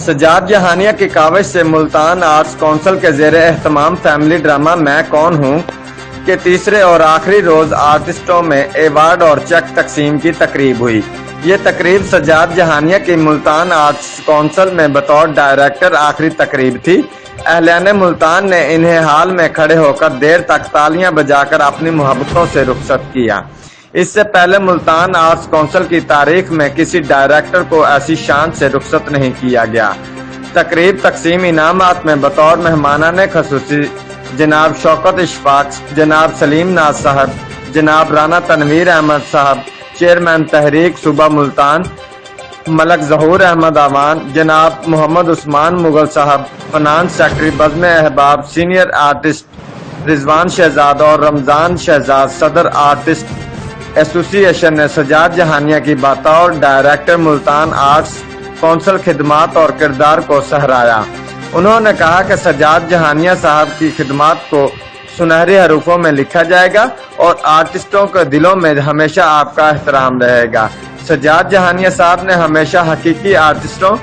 سجاد جہانیہ کی کاوش سے Multan arts council کے زیر اہتمام فیملی ڈرامہ میں کون ہوں کے تیسرے اور آخری روز آرٹسٹوں میں ایوارڈ اور چیک تقسیم کی تقریب ہوئی۔ یہ تقریب سجاد جہانیہ کی ملتان آرٹس کونسل میں بطور ڈائریکٹر آخری تقریب تھی۔ اہلیان ملتان نے انہیں ہال میں کھڑے ہو کر دیر تک تالیاں بجا کر اپنی محبتوں سے رخصت کیا۔ اس سے پہلے ملتان آرٹس کونسل کی تاریخ میں کسی ڈائریکٹر کو ایسی شان سے رخصت نہیں کیا گیا۔ تقریب تقسیم انعامات میں بطور مہمانان خصوصی جناب شوکت اشفاق، جناب سلیم ناز صاحب، جناب رانا تنویر احمد صاحب، چیئرمین تحریک صوبہ ملتان ملک ظہور احمد آوان، جناب محمد عثمان مغل صاحب، فنانس سیکرٹری بزم احباب، سینئر آرٹسٹ رضوان شہزاد اور رمضان شہزاد، صدر آرٹسٹ ایسوسی ایشن نے سجاد جہانیہ کی بطور ڈائریکٹر ملتان آرٹس کونسل خدمات اور کردار کو سراہا۔ انہوں نے کہا کہ سجاد جہانیہ صاحب کی خدمات کو سنہرے حروفوں میں لکھا جائے گا اور آرٹسٹوں کے دلوں میں ہمیشہ آپ کا احترام رہے گا۔ سجاد جہانیہ صاحب نے ہمیشہ حقیقی آرٹسٹوں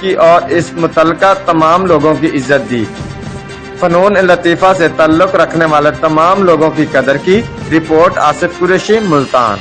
کی اور اس متعلقہ تمام لوگوں کی عزت دی، فنون لطیفہ سے تعلق رکھنے والے تمام لوگوں کی قدر کی۔ رپورٹ آصف قریشی، ملتان۔